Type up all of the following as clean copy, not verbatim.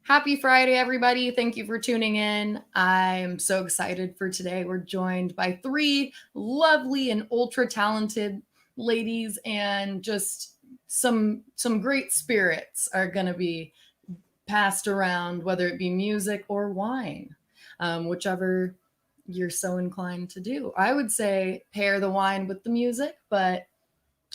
Happy Friday, everybody. Thank you for tuning in. I'm so excited for today. We're joined by three lovely and ultra talented ladies, and just some great spirits are going to be passed around, whether it be music or wine, whichever you're so inclined to do. I would say pair the wine with the music, but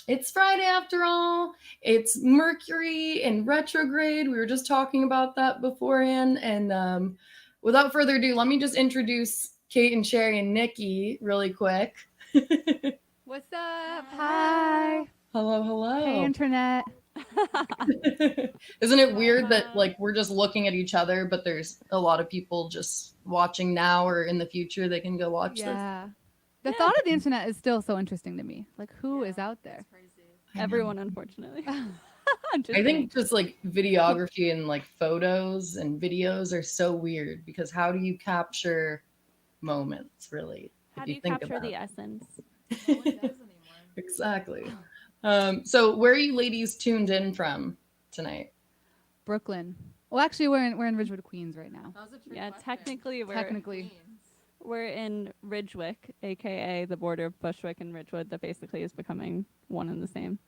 it's Friday after all. It's Mercury in retrograde. We were just talking about that beforehand. And without further ado, let me just introduce Kate and Sherry and Nikki really quick. What's up? Hi. Hello, hello. Hey, internet. Isn't it weird that like we're just looking at each other, but there's a lot of people just watching now or in the future they can go watch this? The thought of the internet is still so interesting to me. Like, who is out there? Everyone, unfortunately. I think just like videography and like photos and videos are so weird, because how do you capture moments, really? How do you capture the essence? No one does anymore. Exactly. So where are you ladies tuned in from tonight? Brooklyn. Well, actually, we're in Ridgewood, Queens right now. That was a trick Yeah, question. technically we're in Ridgewick, aka the border of Bushwick and Ridgewood, that basically is becoming one and the same.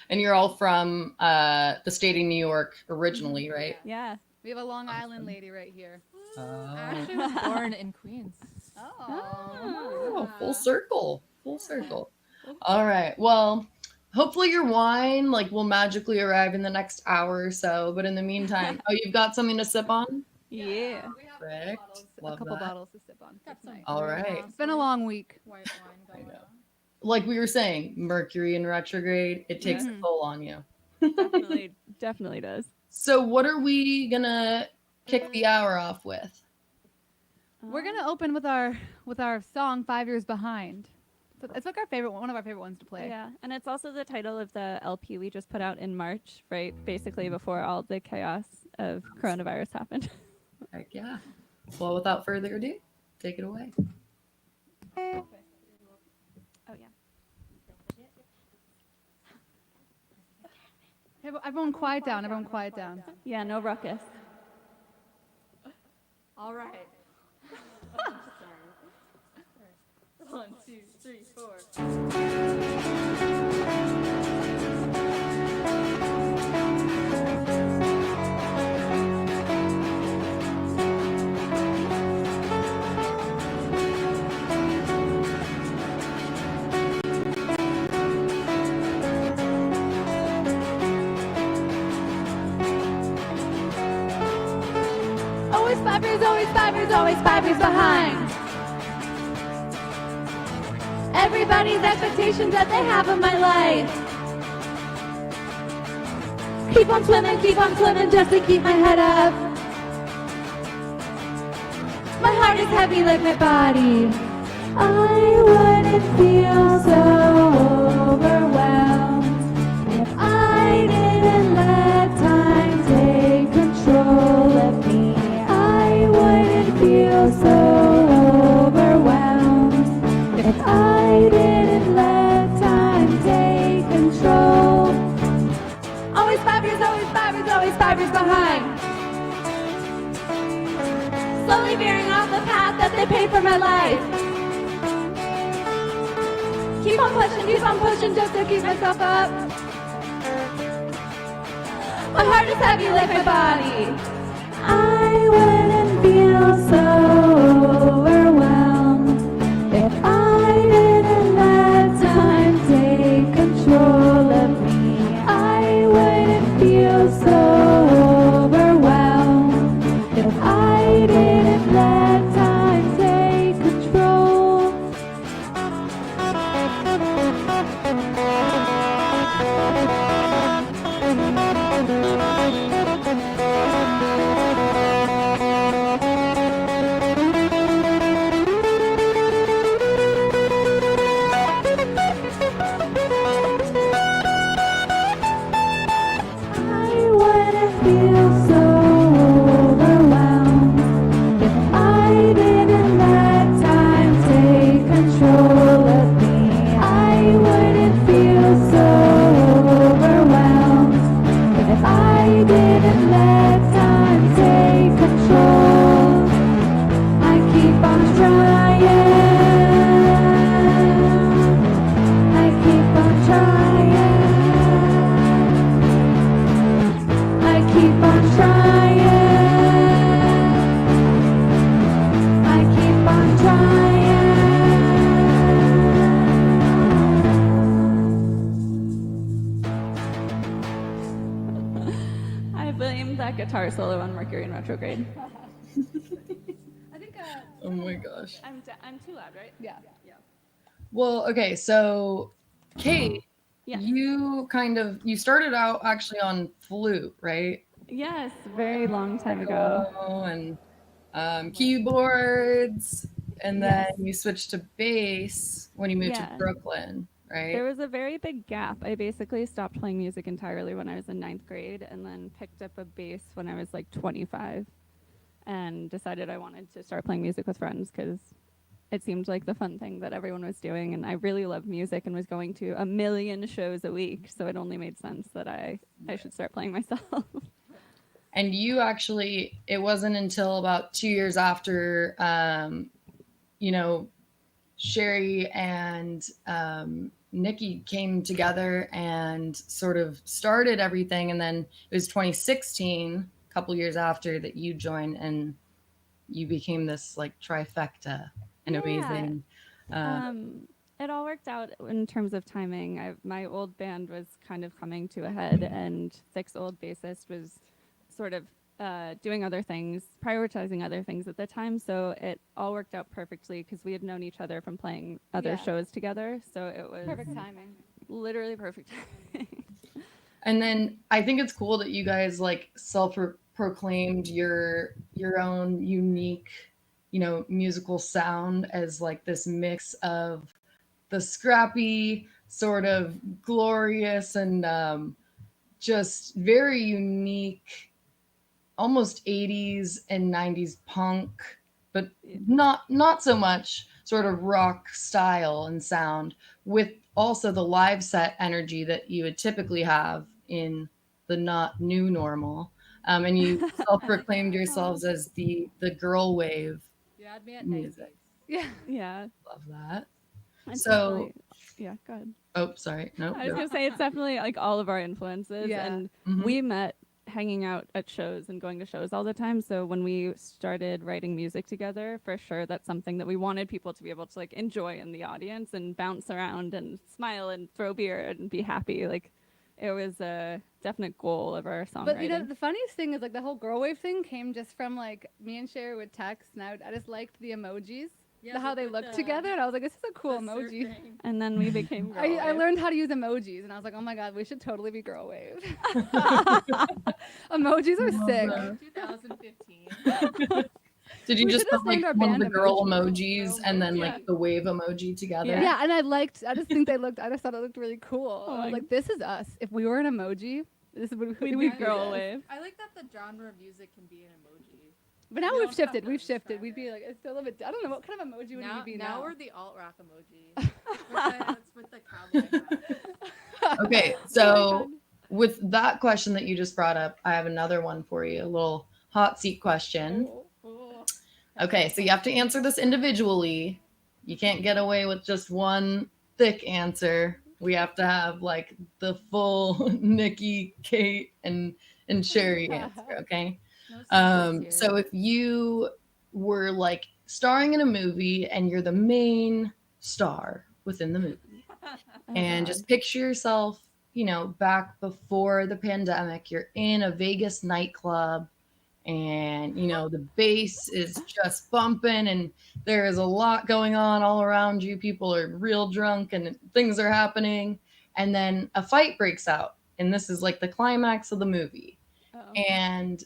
And you're all from the state of New York originally, right? Yeah. We have a Long Island lady right here. I actually was born in Queens. Oh, full circle. Full circle. All right. Well, hopefully your wine like will magically arrive in the next hour or so. But in the meantime, you've got something to sip on? Yeah. We have Perfect. Love A couple that. bottles to sip on. got some tonight. All right. It's been a long week. white wine going on. Like we were saying, Mercury in retrograde, it takes a toll on you. Definitely does. So what are we gonna kick the hour off with? We're gonna open with our song 5 Years Behind. So it's like one of our favorite ones to play. Yeah, and it's also the title of the LP we just put out in March, right? Basically before all the chaos of coronavirus happened. Heck yeah. Well, without further ado, take it away. Oh yeah. Hey, everyone quiet down. Everyone quiet down. Yeah, no ruckus. All right. 1, 2, 3, 4. Always 5 years, always 5 years, always 5 years behind. Everybody's expectations that they have of my life. Keep on swimming just to keep my head up. My heart is heavy like my body. I wouldn't feel so overwhelmed if I didn't let time take control of me. I wouldn't feel so overwhelmed if I didn't let time take control. Always 5 years, always 5 years, always 5 years behind. Slowly veering off the path that they paved for my life. Keep on pushing just to keep myself up. My heart is heavy like my body. I wouldn't feel so overwhelmed if I didn't let time take control of me. I wouldn't feel so overwhelmed if I didn't let time take control. I wouldn't feel so overwhelmed if I didn't let time take control of me. I wouldn't feel so overwhelmed if I didn't let time take keep on trying. I keep on trying. I blame that guitar solo on Mercury in retrograde. I think. Oh my gosh. I'm too loud, right? Yeah. Well, okay, so Kate, Yes. you started out actually on flute, right? Yes, very long time ago. And keyboards, and then Yes. you switched to bass when you moved to Yeah. Brooklyn, right? There was a very big gap. I basically stopped playing music entirely when I was in 9th grade and then picked up a bass when I was like 25 and decided I wanted to start playing music with friends because it seemed like the fun thing that everyone was doing. And I really loved music and was going to a million shows a week. So it only made sense that I should start playing myself. And you actually, it wasn't until about 2 years after, you know, Sherry and Nikki came together and sort of started everything. And then it was 2016, a couple years after, that you joined and you became this like trifecta and Yeah. amazing. It all worked out in terms of timing. My old band was kind of coming to a head, and Thick's old bassist was sort of doing other things, prioritizing other things at the time. So it all worked out perfectly because we had known each other from playing other shows together. So it was Perfect timing. literally perfect timing. And then I think it's cool that you guys like self-proclaimed your own unique, you know, musical sound as like this mix of the scrappy, sort of glorious, and just very unique, almost 80s and 90s punk, but not so much sort of rock style and sound, with also the live set energy that you would typically have in the not new normal. And you self-proclaimed yourselves as the girl wave You had me at music. 90s. Yeah. Love that. It's So, definitely- yeah, go ahead. oh, sorry. No. I was going to say it's definitely like all of our influences. Yeah. And Mhm. we met hanging out at shows and going to shows all the time. So when we started writing music together, for sure, that's something that we wanted people to be able to like enjoy in the audience and bounce around and smile and throw beer and be happy. Like it was a definite goal of our songwriting. But you know, the funniest thing is like the whole girl wave thing came just from like me and Sherry would text, and I just liked the emojis, how they looked together, and I was like, this is a cool emoji. And then we became girl I wave. learned how to use emojis, and I was like, oh my god, we should totally be girl wave. Emojis are sick. 2015. Did you We just should have put like named our one of the band girl emoji. emojis and then like the wave emoji together? Yeah, and I just think I just thought it looked really cool. Oh I was my- like, this is us. If we were an emoji, this is what We'd we'd be be girl this. wave. I like that the genre of music can be an emoji. But now We we've don't shifted. have to We've shifted. describe We'd be it. like, it's still a bit. I don't know what kind of emoji would we be now. We're the alt rock emoji. It's with the cowboy hat. Okay, Oh so with that question that you just brought up, I have another one for you, a little hot seat question. Oh. Okay, so you have to answer this individually. You can't get away with just one thick answer. We have to have like the full Nikki, Kate, and Sherry answer, okay? No secrets So here. if you were like starring in a movie and you're the main star within the movie, and just picture yourself, you know, back before the pandemic, you're in a Vegas nightclub and, you know, the bass is just bumping and there is a lot going on all around you. People are real drunk and things are happening. And then a fight breaks out. And this is like the climax of the movie. And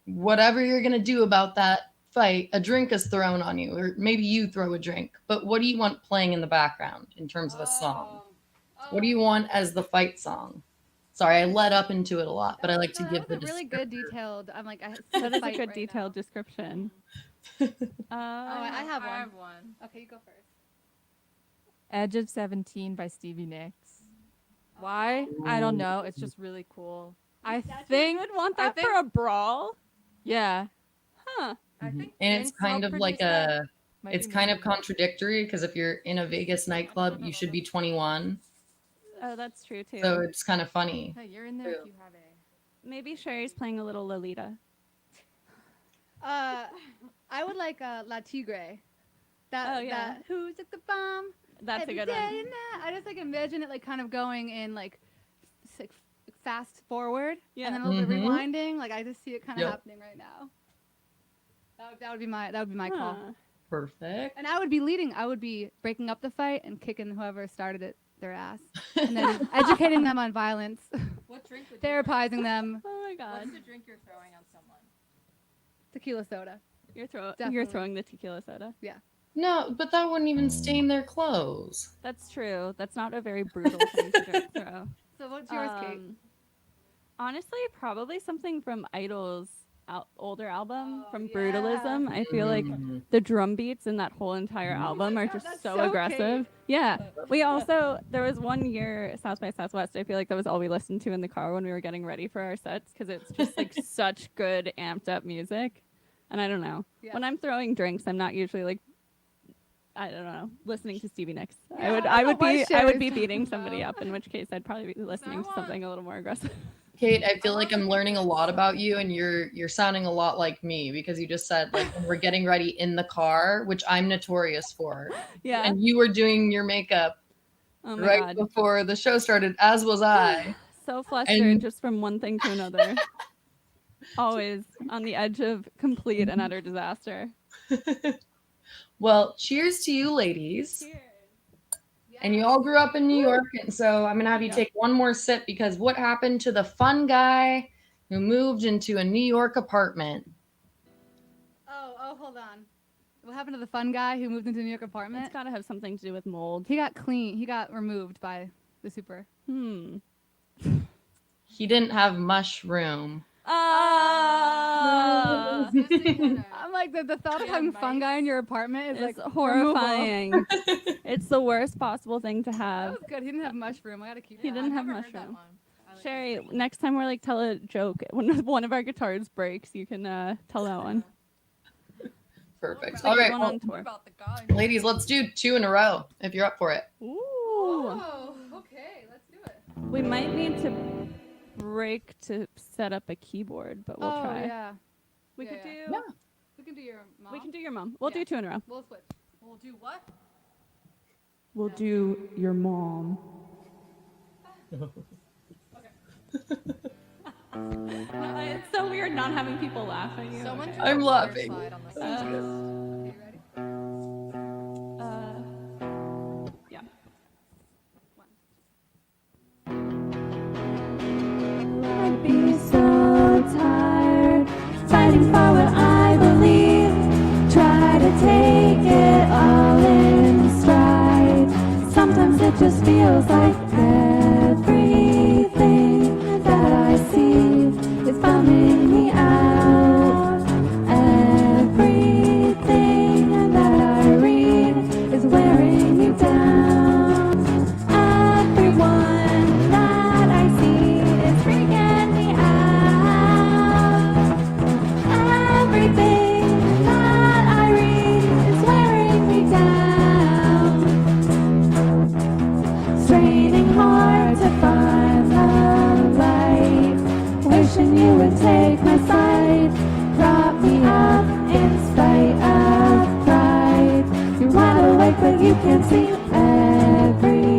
whatever you're going to do about that fight, a drink is thrown on you, or maybe you throw a drink. But what do you want playing in the background in terms of a song? What do you want as the fight song? Sorry, I led up into it a lot, but I like to give the That was a really good detailed. I'm like, That is a good detailed description. I have one. I have one. Okay, you go first. Edge of 17 by Stevie Nicks. Why? I don't know. It's just really cool. I think would want I that think- for a brawl. Yeah. Huh. I think And it's Prince kind of like self-produced that. a, Might it's be kind of maybe. contradictory because if you're in a Vegas nightclub, you should be 21. Oh, that's true too. So it's kind of funny. Hey, you're in there True. if you have a. Maybe Sherry's playing a little Lolita. I would like La Tigre. That who took the bomb? That's Every a good day one. and night. I just like imagine it like kind of going in like fast forward and then a little bit of rewinding. Like I just see it kind of happening right now. That would be my call. Huh. Perfect. And I would be leading. I would be breaking up the fight and kicking whoever started it their ass, and then educating them on violence, What drink would therapizing them. Oh my God. What's the drink you're throwing on someone? Tequila soda. You're Definitely. throwing the tequila soda. Yeah. No, but that wouldn't even stain their clothes. That's true. That's not a very brutal thing to throw. So what's yours, Kate? Honestly, probably something from Idol's older album from yeah. Brutalism. I feel like the drum beats in that whole entire album are just that's so so aggressive. Kate. Yeah. We also, there was one year, South by Southwest, I feel like that was all we listened to in the car when we were getting ready for our sets because it's just like such good amped up music. And I don't know. Yeah. When I'm throwing drinks, I'm not usually like, I don't know, listening to Stevie Nicks. Yeah, I would be Sherry's beating talking somebody about. up, in which case I'd probably be listening to something a little more aggressive. Kate, I feel like I'm learning a lot about you, and you're sounding a lot like me because you just said like when we're getting ready in the car, which I'm notorious for. Yeah. And you were doing your makeup Oh my right God. before the show started, as was I. So flustered just from one thing to another. Always on the edge of complete and utter disaster. Well, cheers to you, ladies. And you all grew up in New York, and so I'm gonna have you take one more sip because what happened to the fun guy who moved into a New York apartment? Oh, hold on. What happened to the fun guy who moved into a New York apartment? It's got to have something to do with mold. He got clean. He got removed by the super. He didn't have mushroom. Oh, I'm like the thought of having fun guy in your apartment is it's like horrifying. It's the worst possible thing to That have. was good. He didn't have mushroom. I gotta keep. He that. didn't have mushroom. Sherry, next time we're like tell a joke when one of our guitars breaks, you can tell that one. Perfect. It's All like right, one well, on tour. About the guy. ladies, let's do 2 in a row if you're up for it. Ooh. Oh, okay. Let's do it. We might need to break to set up a keyboard, but we'll try. Yeah. We Yeah, could yeah. do. Yeah. We can do your mom. We can do your mom. We'll Yeah. do 2 in a row. We'll switch. We'll do what? We'll do your mom. It's so weird not having people laugh at you. Someone do I'm a water laughing. slide on the That's side. good. Okay, you ready? Yeah. I'd be so tired, fighting for what I believe. Try to take it all in stride. Sometimes it just feels like everything that I see is bumming me out. Everything that I read is wearing me down. Everyone that I see is freaking me out. Everything that I read is wearing me down. Straining hard to find the light. Wishing you would take my side. Prop me up in spite of pride. You're wide awake but you can't see.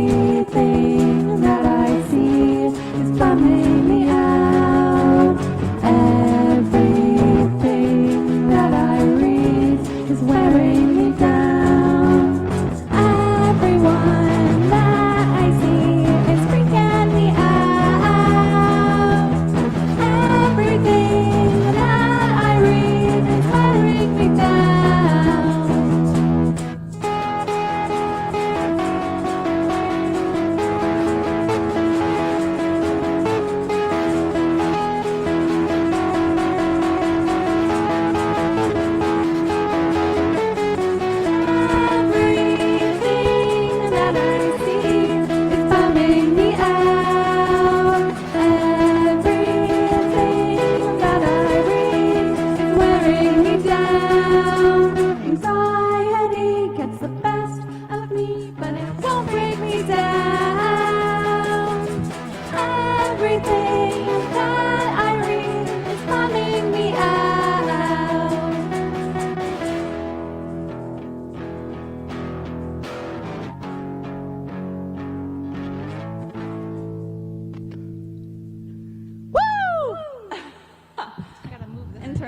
Everything that I see is bumming me out. Everything that I read is wearing me down. Everyone that I see is freaking me out. Everything that I read is wearing me down.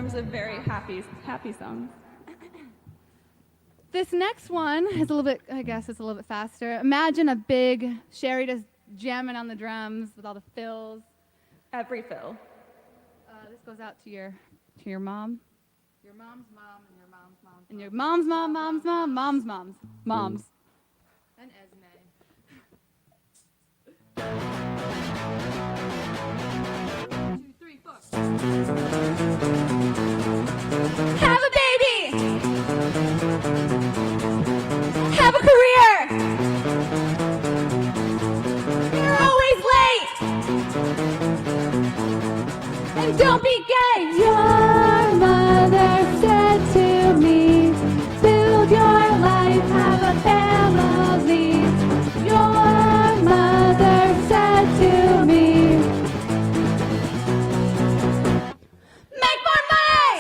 terms of very happy songs. This next one is a little bit, I guess it's a little bit faster. Imagine a big Sherry just jamming on the drums with all the fills. Every fill. This goes out to your mom. Your mom's mom and your mom's mom. And your mom's mom, mom's mom, mom's mom's moms. And Esme. 2, 3, 4. Have a baby. Have a career. You're always late. And don't be gay. Your mother said to me, build your life, have a family. Your mother said to me, make more money.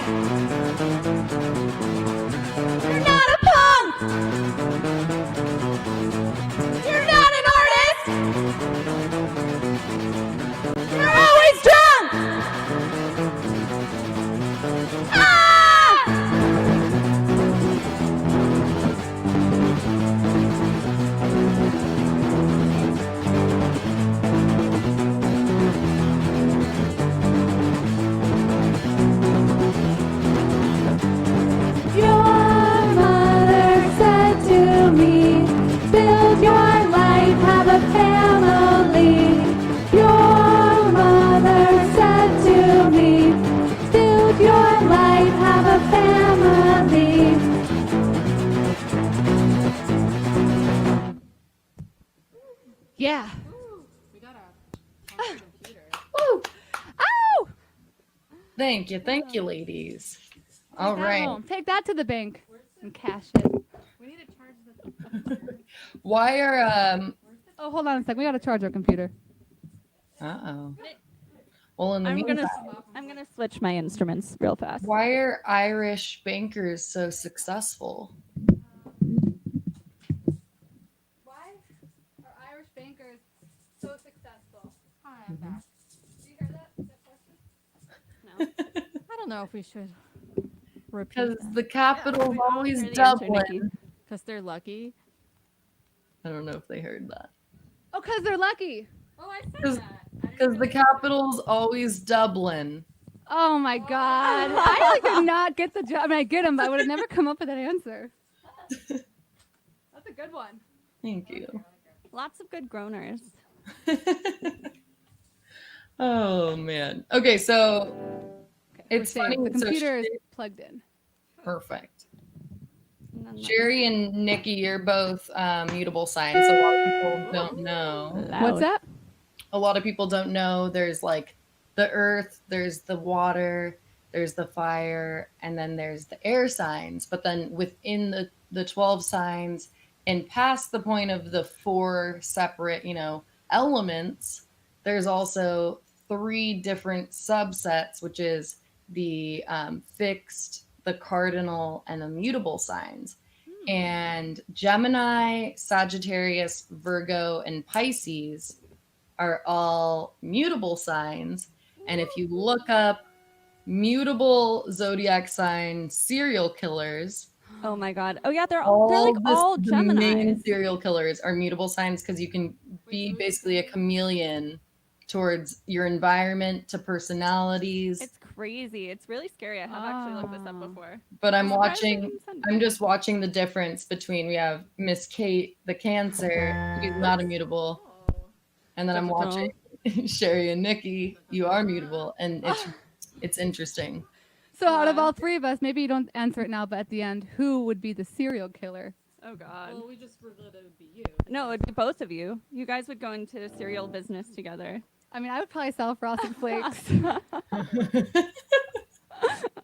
You're not a punk. You're not an artist. You're always drunk. Ah! Your mother said to me, build your life, have a family. Your mother said to me, build your life, have a family. Yeah. Woo! Ow! Thank you, ladies. All Take that right. home. Take that to the bank and cash it. We need to charge the. Why are Oh, hold on a sec. We gotta charge our computer. uh-oh. Well, in the I'm meantime, gonna switch my instruments real fast. why are Irish bankers so successful? Why are Irish bankers so successful? Hi, I'm back. Do you hear that question? No. I don't know if we should repeat Because that. the capital's we all always heard the answer, Dublin. Nikki. Because they're lucky. I don't know if they heard that. Oh, because they're lucky. Oh, I said 'Cause- that. Because the capital's always Dublin. Oh my God. I did not get the job. I mean, I get them, but I would have never come up with that answer. That's a good one. Thank you. Lots of good groaners. Oh man. Okay, so it's We're safe. funny. The So computer is plugged in. perfect. And then Sherry and Nikki, you're both mutable signs. So a lot of people don't know. What's that? A lot of people don't know there's like the earth, there's the water, there's the fire, and then there's the air signs. But then within the 12 signs and past the point of the 4 separate, elements, there's also 3 different subsets, which is the fixed, the cardinal, and the mutable signs. And Gemini, Sagittarius, Virgo, and Pisces are all mutable signs. And if you look up mutable zodiac sign serial killers, Oh my God. Oh yeah, they're like all the main Geminis. serial killers are mutable signs because you can be basically a chameleon towards your environment to personalities. It's crazy. It's really scary. I have actually looked this up Ah. before. But I'm surprised they watching, didn't send I'm it. just watching the difference between we have Miss Kate, the Cancer, who's not immutable, and then I'm watching Sherry and Nikki, you are mutable, and it's interesting. So out of all 3 of us, maybe you don't answer it now, but at the end, who would be the serial killer? Oh God. Well, we just revealed it would be you. No, it'd be both of you. You guys would go into cereal business together. I mean, I would probably sell Frosted Flakes.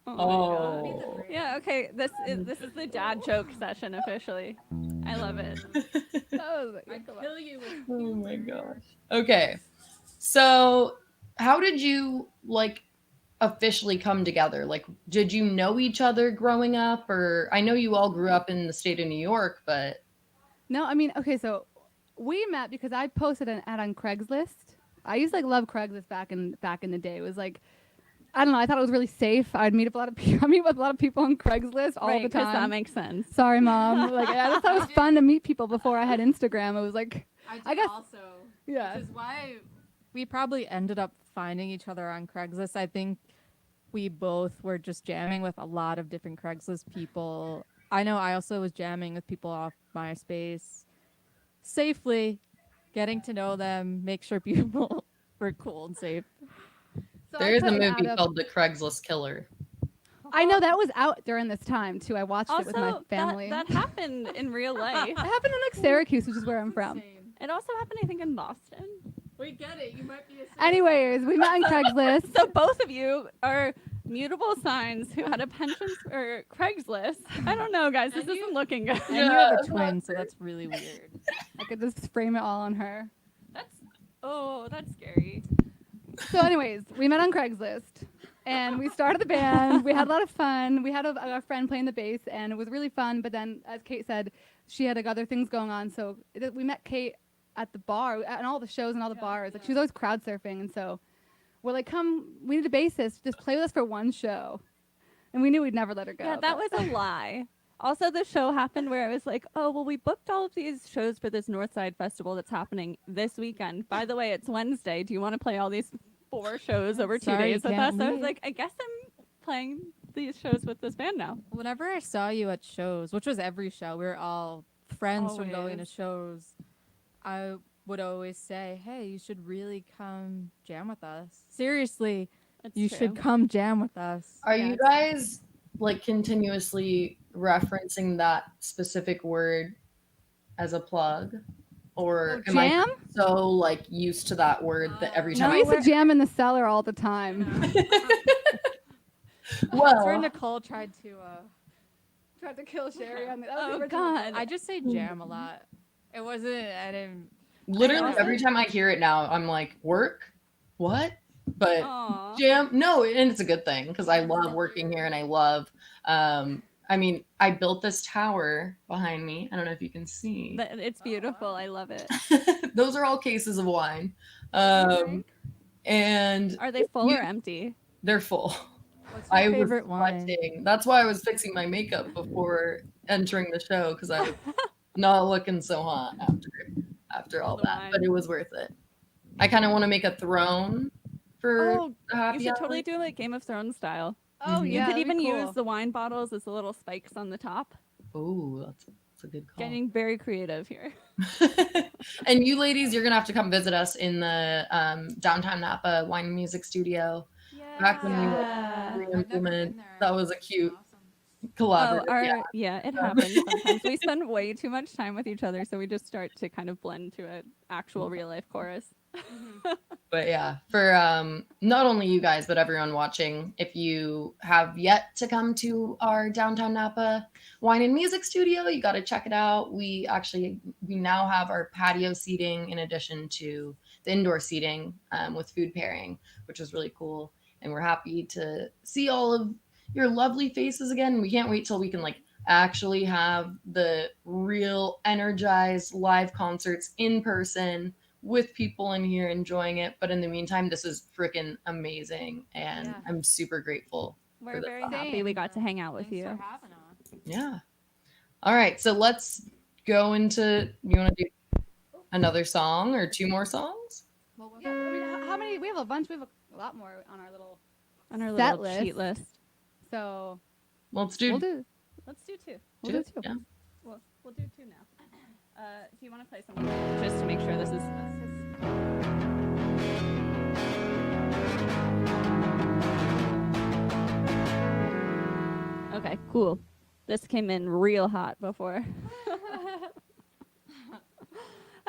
Oh. Yeah. Okay. This is the dad joke session officially. I love it. Oh, I'd kill you with Oh my gosh. Okay. So, how did you officially come together? Like, did you know each other growing up, or I know you all grew up in the state of New York, but No, I mean, okay, so we met because I posted an ad on Craigslist. I used to love Craigslist back in the day. It was like I don't know. I thought it was really safe. I'd meet up a lot of people. I meet with a lot of people on Craigslist all right, the 'cause time. that makes sense. Sorry, Mom. Like I just thought it was fun to meet people before I had Instagram. It was like, I guess- also. yeah. Which is why we probably ended up finding each other on Craigslist. I think we both were just jamming with a lot of different Craigslist people. I know I also was jamming with people off MySpace. Safely getting to know them, make sure people were cool and safe. So There I is a put an movie ad up- called The Craigslist Killer. I know that was out during this time too. I watched it with my Also, family. that happened in real life. It happened in like Syracuse, which is where I'm from. It also happened, I think, in Boston. We get it. You might be a Anyways, we met on Craigslist. So both of you are mutable signs who had a penchant for Craigslist. I don't know, guys. This isn't looking good. And you have a twin, so that's really weird. I could just frame it all on her. That's scary. So, anyways, we met on Craigslist, and we started the band. We had a lot of fun. We had a friend playing the bass, and it was really fun. But then, as Kate said, she had like, other things going on. So we met Kate at the bar, and all the shows and all the bars. Like she was always crowd surfing, and so we're like, "Come, we need a bassist. Just play with us for one show." And we knew we'd never let her go. Yeah, that was a lie. Also, the show happened where I was like, oh, well, we booked all of these shows for this Northside Festival that's happening this weekend. By the way, it's Wednesday. Do you want to play all these 4 shows over 2 Sorry, days you with us? can't I was leave. like, I guess I'm playing these shows with this band now. Whenever I saw you at shows, which was every show, we were all friends from going to Always. shows. I would always say, hey, you should really come jam with us. Seriously, It's you true. should come jam with us. Are Yeah, you guys like continuously referencing that specific word as a plug? Or am I jam? so like used to that word that every No, time we used to jam in the cellar all the time. That's where well, Nicole tried to. Tried to kill Sherry on the. Oh, God. I just say jam a lot. It wasn't. I didn't. literally also- every time I hear it now, I'm like, work? What? But Aw. jam? No, and it's a good thing because I love working here and I love. I mean, I built this tower behind me. I don't know if you can see. It's beautiful. I love it. Those are all cases of wine, and Are they full or empty? they're full. What's your I was favorite wine? sweating. That's why I was fixing my makeup before entering the show because I was not looking so hot after all The that. wine. But it was worth it. I kind of want to make a throne for Oh, the happy you should hour. totally do like Game of Thrones style. Oh Mhm. You yeah, could that'd even be cool. use the wine bottles as the little spikes on the top. Ooh, that's a good call. Getting very creative here. And you ladies, you're gonna have to come visit us in the downtown Napa Wine and Music Studio. Back when we were Yeah. re-implement, that was a cute Oh, collaborative. yeah, it happens sometimes. We spend way too much time with each other, so we just start to kind of blend to an actual real life chorus. But yeah, for not only you guys, but everyone watching, if you have yet to come to our downtown Napa Wine and Music Studio, you got to check it out. We now have our patio seating in addition to the indoor seating with food pairing, which is really cool. And we're happy to see all of your lovely faces again. We can't wait till we can like actually have the real energized live concerts in person with people in here enjoying it. But in the meantime, this is freaking amazing. And Yeah. I'm super grateful. We're the very fun. happy we got to hang out with Thanks you. for having us. Yeah. All right. So let's go into, you want to do another song or 2 more songs? Yeah, I mean, how many? We have a bunch. We have a lot more on our little. On our Set little cheat list. list. So Let's do, we'll do. Let's do 2. We'll do 2. Yeah. We'll do 2 now. Do you want to play something just to make sure this is? Okay, cool. This came in real hot before.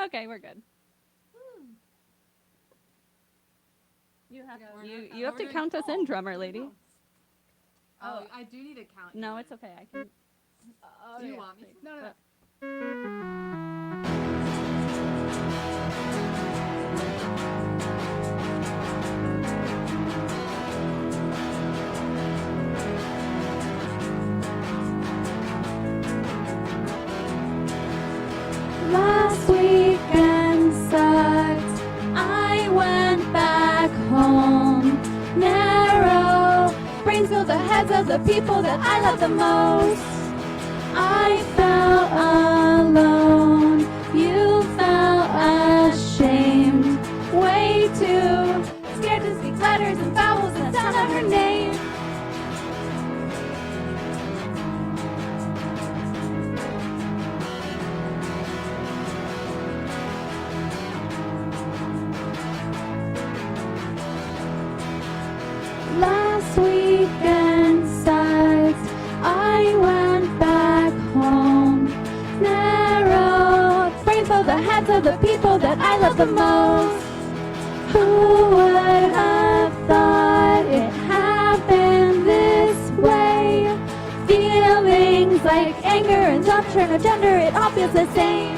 Okay, we're good. You have to count us in, drummer lady. Oh, I do need to count. No, it's okay. I can. Do you want me to? No, no, no. Last weekend sucked. I went back home. Narrow Please fill the heads of the people that I love the most. I felt alone, you felt ashamed, way too scared to speak letters and vowels and sound out her name. Last weekend sights, I went back home. Narrow, brain full the heads of the people that I love the most. Who would have thought it happened this way? Feelings like anger and torture and gender, it all feels the same.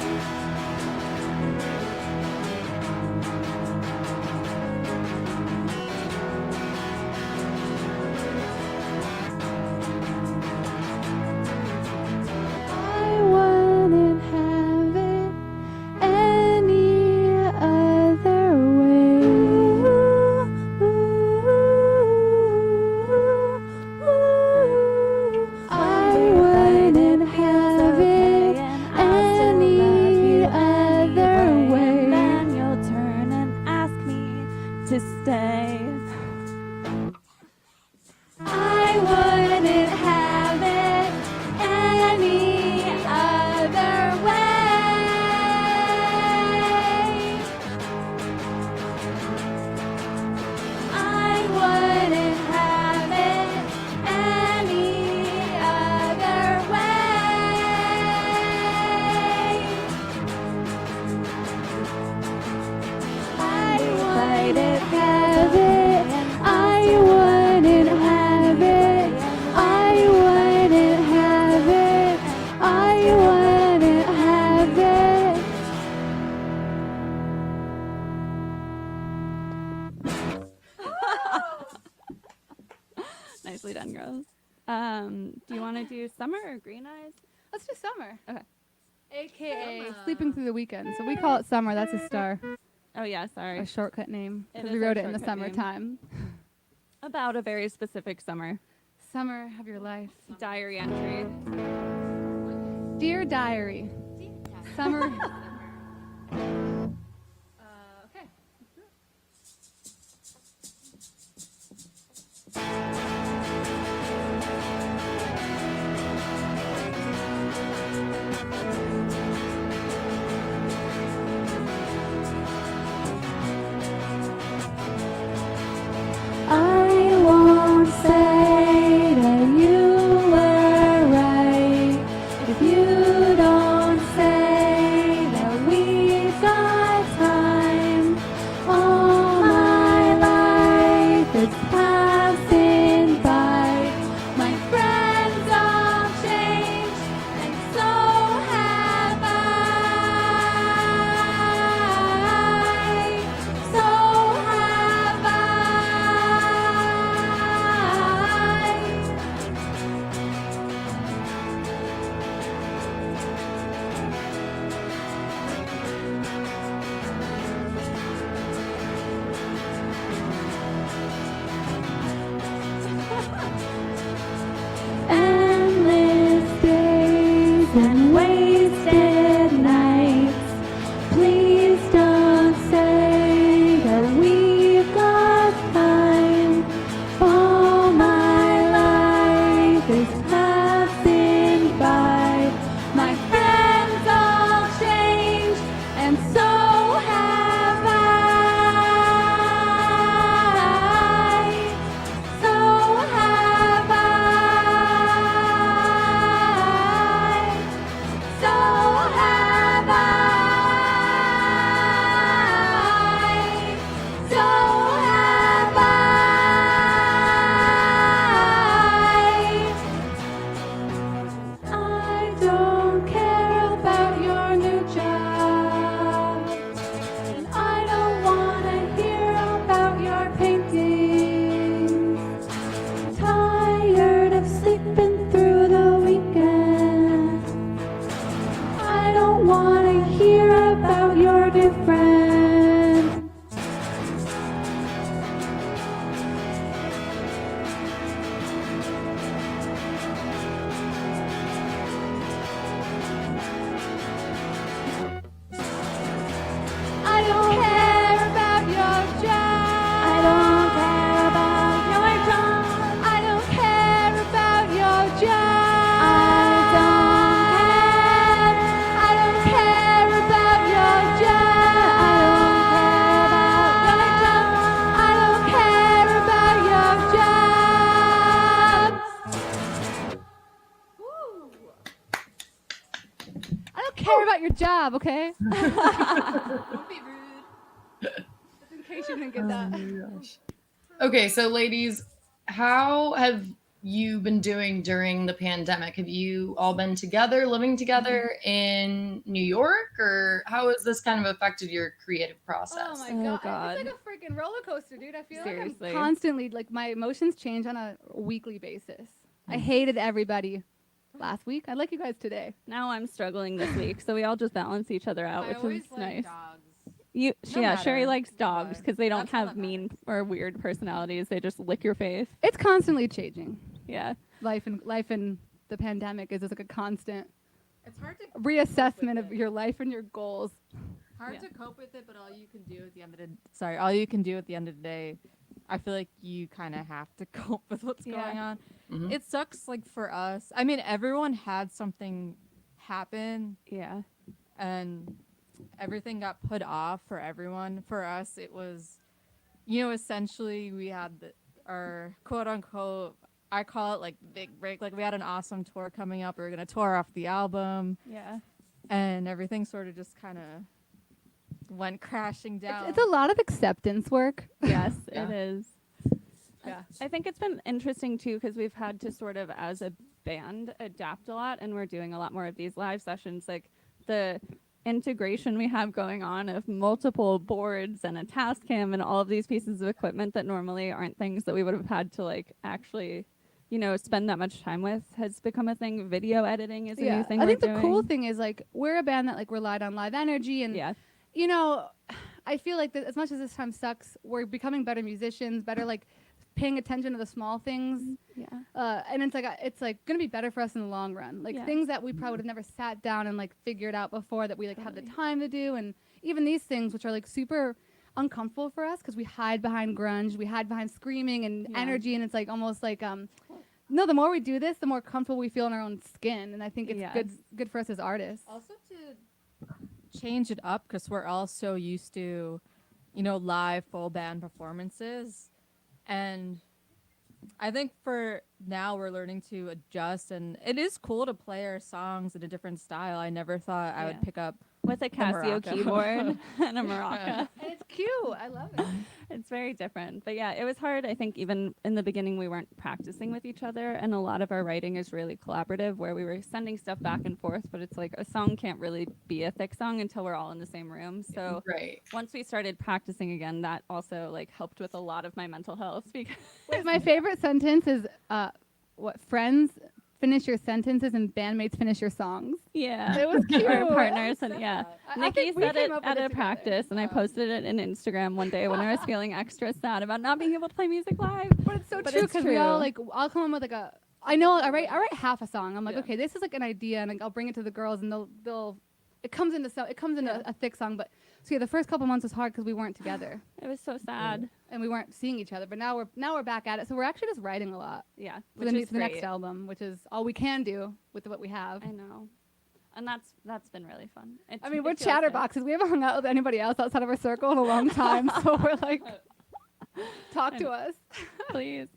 I wouldn't have it any other way. I wouldn't have it any other way. Then you'll turn and ask me to stay. I wouldn't have it any other way. I wouldn't have it any other way. I wouldn't have it. I wouldn't have it. I wouldn't have it. I wouldn't have it. Nicely done, girls. Do you want to do Summer or Green Eyes? Let's do Summer. Okay. AKA Sleeping Through the Weekend. So we call it Summer. That's a star. Oh yeah, sorry. A shortcut name. It Because is we our wrote it in the shortcut name. summertime. About a very specific summer. Summer of your life. Diary entry. Dear Diary. Summer. Okay. I won't say that you were right if you don't say that we've got time. All my life is passing by. My friends all changed, and so have I. So have I. Endless days and wasted nights. Please don't say that we've got time. All my life is passing by. My friends all changed, and so have I. So have I. So job, okay? Don't be rude. Just in case you didn't get Oh that. my gosh. Okay, so ladies, how have you been doing during the pandemic? Have you all been together, living together in New York, or how has this kind of affected your creative process? Oh my Oh, god. It's God. like a freaking roller coaster, dude. I feel Seriously. like I'm constantly like my emotions change on a weekly basis. I hated everybody last week. I like you guys today. Now I'm struggling this week, so we all just balance each other out, I which always is like nice. dogs. You, No yeah, Sherry matter likes what. dogs because they don't That's all have that mean or weird personalities. They just lick your face. It's constantly changing. Yeah. Life in the pandemic is just like a constant It's hard to reassessment of it. your life and your goals. hard Yeah. to cope with it, but all you can do at the end of the day, I feel like you kind of have to cope with what's Yeah. going on. Mhm. It sucks, like for us. I mean, everyone had something happen, Yeah. and everything got put off for everyone. For us, it was, essentially we had our quote unquote. I call it like big break. Like we had an awesome tour coming up. We were gonna tour off the album, Yeah. and everything sort of just kind of went crashing down. It's a lot of acceptance work. Yes, Yeah. it is. Yeah. I think it's been interesting too because we've had to sort of, as a band, adapt a lot, and we're doing a lot more of these live sessions. Like the integration we have going on of multiple boards and a task cam and all of these pieces of equipment that normally aren't things that we would have had to like actually, spend that much time with has become a thing. Video editing is a new thing. I think we're the cool doing. thing is like we're a band that like relied on live energy and Yeah. you know, I feel like that as much as this time sucks, we're becoming better musicians, better like paying attention to the small things. Yeah. And it's like gonna be better for us in the long run. Like Yeah. things that we probably would have never sat down and like figured out before that we like have the Totally. time to do, and even these things which are like super uncomfortable for us because we hide behind grunge, we hide behind screaming and Yeah. energy, and it's like almost like no, the more we do this, the more comfortable we feel in our own skin, and I think it's Yes. good for us as artists. Also to change it up because we're all so used to, live full band performances, and I think for now we're learning to adjust, and it is cool to play our songs in a different style. I never thought I would Yeah. pick up With a Casio maraca. keyboard and a maraca. And it's cute. I love it. It's very different. But yeah, it was hard. I think even in the beginning, we weren't practicing with each other. And a lot of our writing is really collaborative where we were sending stuff back and forth. But it's like a song can't really be a thick song until we're all in the same room. So Right. once we started practicing again, that also like helped with a lot of my mental health because Wait, my favorite sentence is what friends finish your sentences and bandmates finish your songs. yeah. It was cute. Our partners and yeah. I Nikki think we said came it up with at it a together. practice and I posted it in Instagram one day when I was feeling extra sad about not being able to play music live. But it's so But true it's because we all true. like I'll come in with like a I know I write half a song. I'm like, Yeah. okay, this is like an idea, and like, I'll bring it to the girls, and they'll it comes into Yeah. a thick song. But so yeah, the first couple months was hard because we weren't together It was so sad. and we weren't seeing each other. But now we're back at it. So we're actually just writing a lot Yeah. for Which the, is for the next great. album, which is all we can do with what we have. I know. And that's been really fun. I mean, we're it feels good. chatterboxes. We haven't hung out with anybody else outside of our circle in a long time, so we're like, talk to us. Please.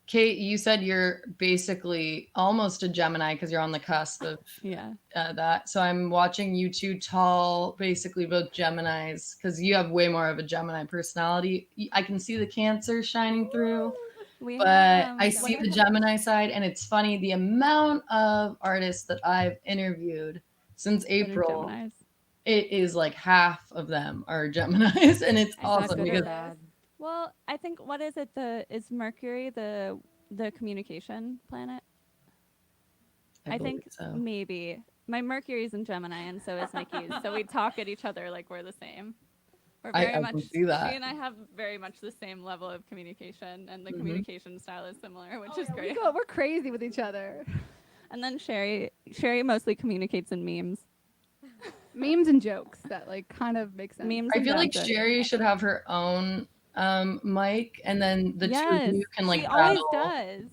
Kate, you said you're basically almost a Gemini because you're on the cusp of Yeah. that. So I'm watching you two tall, basically both Geminis, because you have way more of a Gemini personality. I can see the Cancer shining through, We but have, I see the Gemini side, and it's funny the amount of artists that I've interviewed since that are April. Geminis. It is like half of them are Geminis, and it's Is that awesome good or because bad? Well, I think what is it? Is Mercury the communication planet? I think believe so. maybe. My Mercury's in Gemini and so is Nikki's. So we talk at each other like we're the same. We're I very can much see that. She and I have very much the same level of communication and the Mhm. communication style is similar, which Oh, is yeah, great. we're crazy with each other. And then Sherry mostly communicates in memes. Memes and jokes that like kind of make sense. Memes I and feel like that's it. Sherry should have her own mic, and then the two Yes, of you can like she always battle does.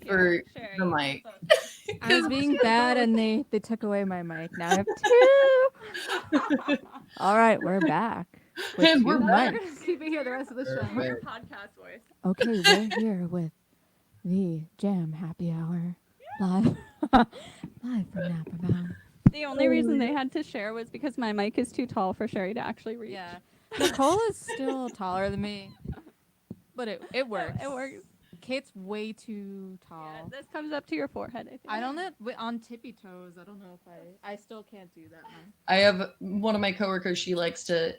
for Here, Sherry, the mic. I was being bad, and they took away my mic. Now I have two. All right, we're back. with And we're two back. mics. Keep it here the rest of the show. Perfect. Your podcast voice. Okay, we're here with the Jam Happy Hour live, live from Napa Valley. The only reason they had to share was because my mic is too tall for Sherry to actually reach. Yeah. Nicole is still taller than me, but it works. It works. Kate's way too Yeah, tall. this comes up to your forehead, I think. I don't know on tippy toes. I don't know if I still can't do that one. I have one of my coworkers, she likes to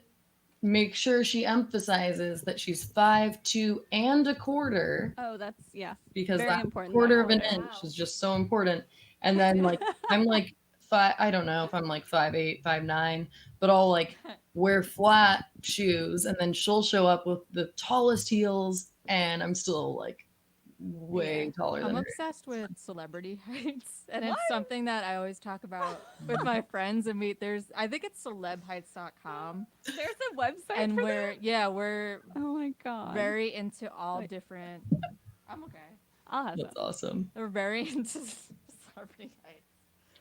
make sure she emphasizes that she's 5'2" and a quarter, Oh, that's, yeah. because Very that important, quarter that of an quarter. inch is just so important. And then like I'm like I don't know if I'm like 5'8", 5'9", but I'll like wear flat shoes, and then she'll show up with the tallest heels, and I'm still like way taller I'm than her. obsessed with celebrity heights, and it's something that I always talk about with my friends. And I think it's celebheights.com. There's a website And for we're oh my god. very into all Wait. different. I'm okay. I'll have That's some. awesome. We're very into celebrity heights.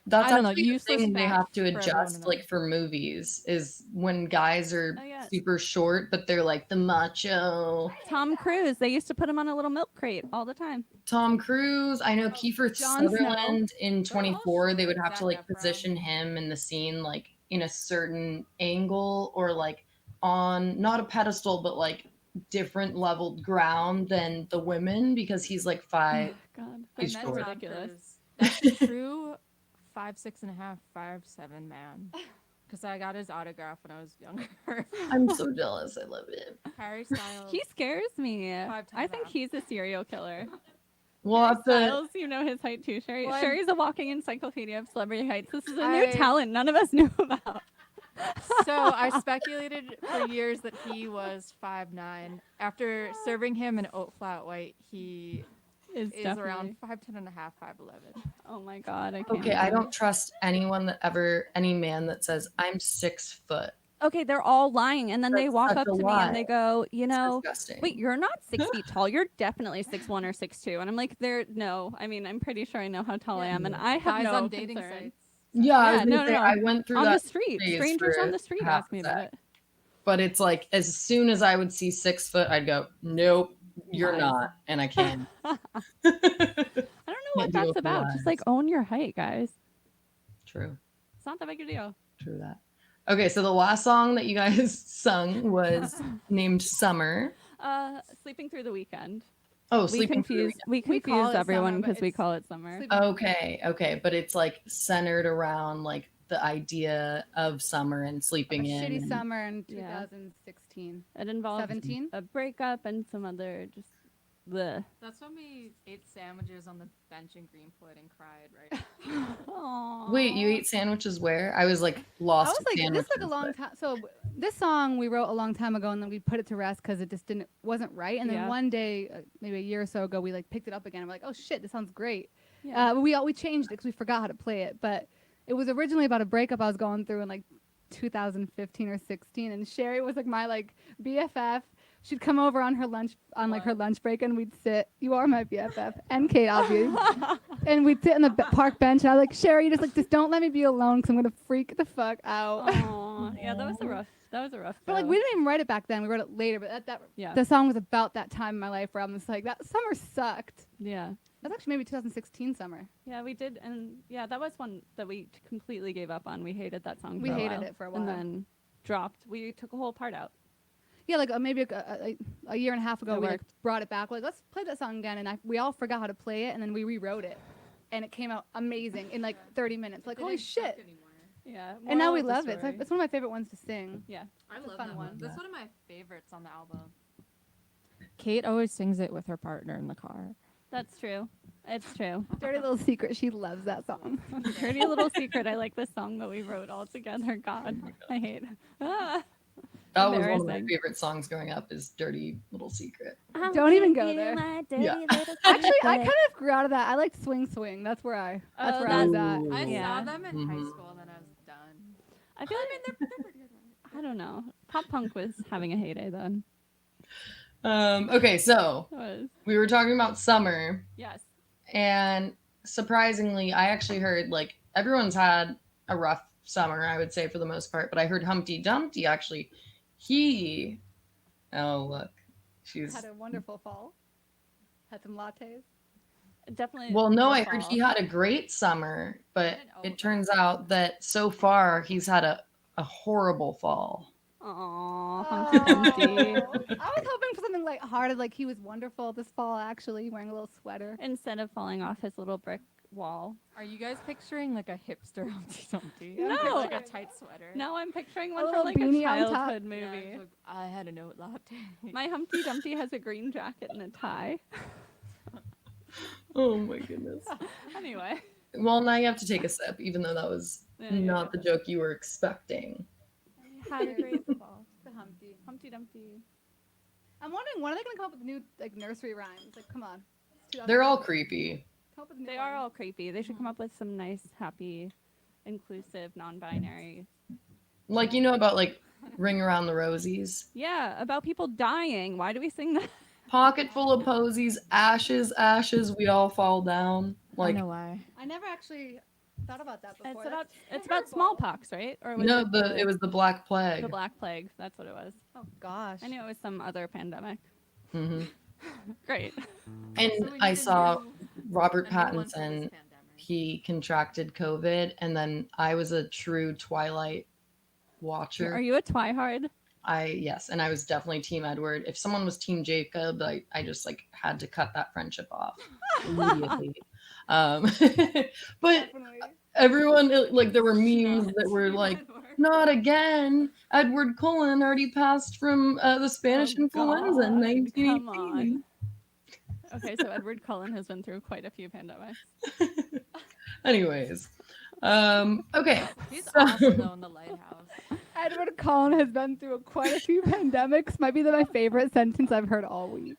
That's I don't know, actually the useless thing they fact have to for everyone to adjust, know. like for movies, is when guys are Oh, yeah. super short, but they're like the macho. Tom Cruise. They used to put him on a little milk crate all the time. Tom Cruise, I know Kiefer Jon Snow. Sutherland in 24, they would short. have to like Zac Efron. position him in the scene like in a certain angle, or like on not a pedestal, but like different leveled ground than the women, because he's like five. God. He's I met short. Tom ridiculous. Cruise. That's a true 5'6.5", 5'7" man. Because I got his autograph when I was younger. I'm so jealous. I love it. Harry Styles. He scares me. 5 I times think out. he's a serial killer. Well, Harry at the Styles, you know his height too, Sherry. Well, Sherry's a walking encyclopedia of celebrity heights. This is a new I- talent none of us knew about. So I speculated for years that he was 5'9". After serving him an oat flat white, he Is is definitely around 5'10.5", 5'11". Oh my god, I can't. okay, I don't trust anyone any man that says I'm 6 foot. Okay, they're all lying, and then they That's walk such up a to me lie. and they go, you It's know, disgusting. wait, you're not 6 feet tall. You're definitely 6'1" or 6'2", and I'm like, no. I mean, I'm pretty sure I know how tall I am, and I have Guys no on dating concern. sites. Yeah, I Yeah, was gonna no, say, no. I went through On the that street, phase strangers for on the street half ask me a about sec. it. But it's like as soon as I would see 6 foot, I'd go, nope, you're Lies. not, and I can't. I don't know what Can't deal that's with the about. Just lies. like own your height, guys. True, It's not that big a deal. true that. Okay, so the last song that you guys sung was named Summer. Sleeping through the weekend. Oh, We Sleeping Through the confuse we We call confuse it everyone summer, but because we it's call it summer. Sleeping- Weekend. Okay, but it's like centered around like the idea of summer and a sleeping in. shitty and- summer in Yeah. 2016. It involves 17? a breakup and some other just the. That's when we ate sandwiches on the bench in Greenpoint and cried, right? Wait, you ate sandwiches where? I was like I lost. was like, in this took a sandwiches, long but- time. So this song we wrote a long time ago, and then we put it to rest because it just wasn't right. And then Yeah. one day, maybe a year or so ago, we like picked it up again. And we're like, oh shit, this sounds great. Yeah. But we changed it because we forgot how to play it. But it was originally about a breakup I was going through in like 2015 or 16, and Sherry was like my like BFF. She'd come over on her lunch her lunch break, and we'd sit. You are my BFF, and Kate, obviously. And we'd sit on the park bench, and I was like, Sherry, just don't let me be alone, because I'm gonna freak the fuck out. Aw, yeah, that was a rough. But like go. we didn't even write it back then. We wrote it later. But Yeah. the song was about that time in my life where I'm just like, that summer sucked. Yeah. That's actually maybe 2016 summer. Yeah, we did, and yeah, that was one that we completely gave up on. We hated that song. We for a hated while, it for a while. and then dropped. We took a whole part out. Yeah, like maybe a year and a half ago, It we like, worked. brought it back. We're like, let's play that song again, and we all forgot how to play it, and then we rewrote it, and it came out amazing in like 30 minutes. Like, holy shit! Yeah. And now we moral of love the it. story. It's one of my favorite ones to sing. Yeah. I It's a love fun that one. one. That's one of my favorites on the album. Kate always sings it with her partner in the car. That's true. It's true. Dirty little secret, she loves that song. Dirty little secret. I like this song that we wrote all together. God, I hate. Ah. That was one of my Embarrassing. favorite songs growing up. Is "Dirty Little Secret." Don't even go there. Yeah. Actually, I kind of grew out of that. I like Swing Swing. That's where I Oh, was at. that's- I Yeah. saw them in high Mhm. school, and then I was done. I feel like they're pretty good. I don't know. Pop punk was having a heyday then. Okay, so It was. we were talking about summer, Yes. and surprisingly, I actually heard like everyone's had a rough summer, I would say for the most part, but I heard Humpty Dumpty actually. Oh look, she's Had a wonderful fall. Had some lattes. definitely. Well, no, the I heard fall. he had a great summer, but Oh, it turns out that so far he's had a horrible fall. Aw, Humpty Dumpty. I was hoping for something lighthearted, like he was wonderful this fall, actually, wearing a little sweater. Instead of falling off his little brick wall. Are you guys picturing like a hipster Humpty Dumpty? No. Like a tight sweater. Now I'm picturing A one little from like a beanie on top. childhood Yeah, movie. it's like, I had a note latte. My Humpty Dumpty has a green jacket and a tie. Oh my goodness. Anyway. Well, now you have to take a sip, even though that was Yeah, you not go. the joke you were expecting. Had a great fall. The Humpty. Humpty Dumpty. I'm wondering, when are they going to come up with new nursery rhymes? Like, come on. It's They're all 2020. creepy. Come up with new They are ones. all creepy. They should come up with some nice, happy, inclusive, non-binary. Like, you know about like Ring Around the Rosies? Yeah, about people dying. Why do we sing that? Pocket full of posies, ashes, ashes, we all fall down. I Like, know why. I never actually thought about that before. It's about That's about terrible. smallpox, right? Or was no, it it was the Black Plague. the Black Plague. That's what it was. Oh, gosh. I knew it was some other pandemic. hmm Great. And So we I need a saw new- Robert a new one for this Pattinson. pandemic. He contracted COVID, and then I was a true Twilight watcher. Are you a twihard? Yes, and I was definitely Team Edward. If someone was Team Jacob, I just like had to cut that friendship off immediately. But Definitely. everyone, like, there were memes that were like, "Not again! Edward Cullen already passed from the Spanish Oh, influenza in God, 1918." Come on. Okay, so Edward Cullen has been through quite a few pandemics. Anyways, okay. He's So- awesome though in the lighthouse. Edward Cullen has been through quite a few pandemics. Might be my favorite sentence I've heard all week.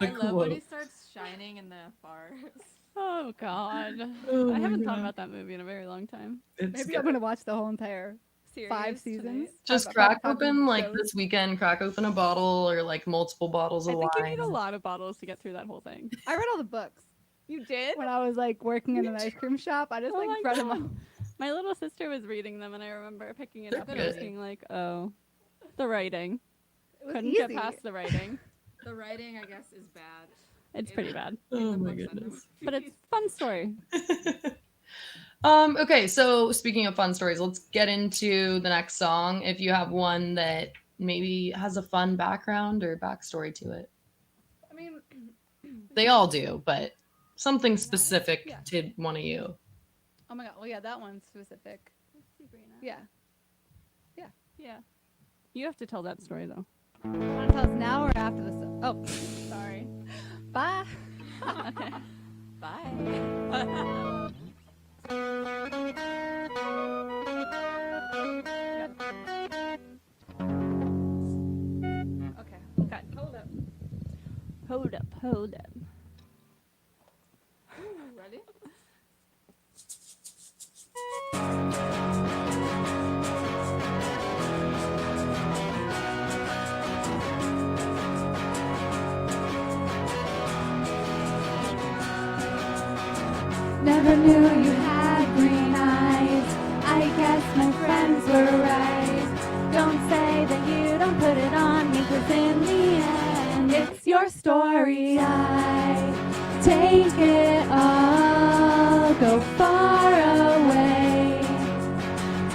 The I love when he quote. starts shining in the forest. Oh God. Oh I my haven't thought God. about that movie in a very long time. It's Maybe good. I'm gonna watch the whole entire Series 5 seasons. tonight. Just Talk crack about open like shows. this weekend. Crack open a bottle or like multiple bottles I of think you wine. need a lot of bottles to get through that whole thing. I read all the books You did? when I was like working in an ice cream shop. I just Oh like my read them all. God. My little sister was reading them, and I remember picking it They're up and good. just being like, "Oh, the writing. It was Couldn't easy. get past the writing. The writing, I guess, is bad. It's pretty bad, Oh the my books and the goodness. but it's a fun story." Okay, so speaking of fun stories, let's get into the next song. If you have one that maybe has a fun background or backstory to it, I mean, they all do, but something specific Yeah. to one of you. oh my god. Well, yeah, that one's specific. Yeah. Yeah. You have to tell that story though. Want to tell us now or after this? Oh, Sorry. bye. Okay. Bye. Okay. Okay. Hold up. Hold up. Hold up. Ready? Never knew you had green eyes. I guess my friends were right. Don't say that you don't put it on me, 'cause in the end, it's your story. I take it all, go far away.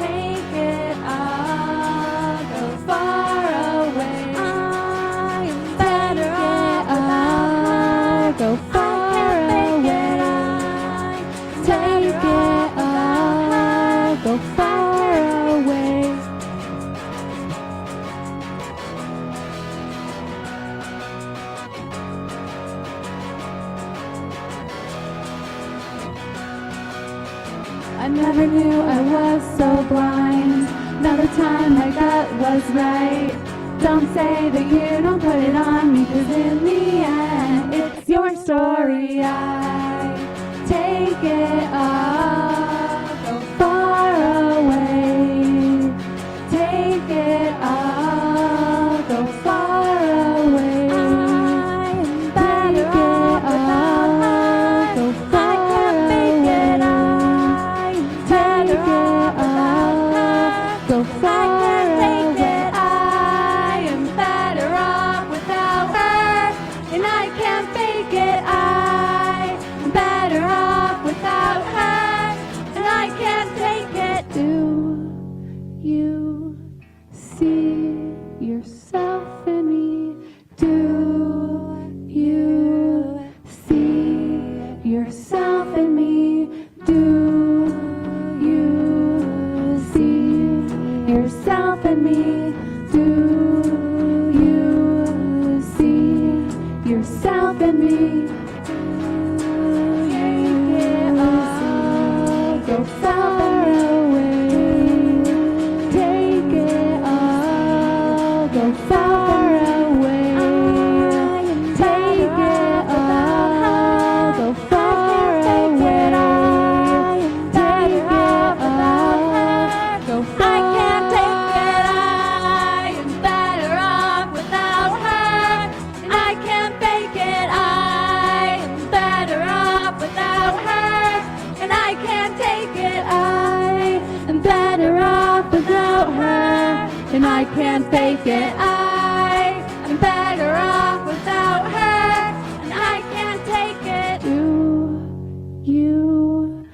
Take it all, go far away. I'm better off without her. Go far away. Take it all, go far away. I never knew I was so blind. Another time my gut was right. Don't say that you don't put it on me, 'cause in the end, it's your story. I take it all, go far away. Take it all, go far away. I'm better off without her. Go far away. Take it all, go far away. I am better off without her, and I can't fake it. I'm Go far away. Take it all. Go far away. Take it all. Go far away. Take it all. Go far. I can't take it. I am better off without her. And I can't fake it. I am better off without her. And I can't take it. I am better off without her. And I can't fake it. I am better off without her. And I can't take it. Do you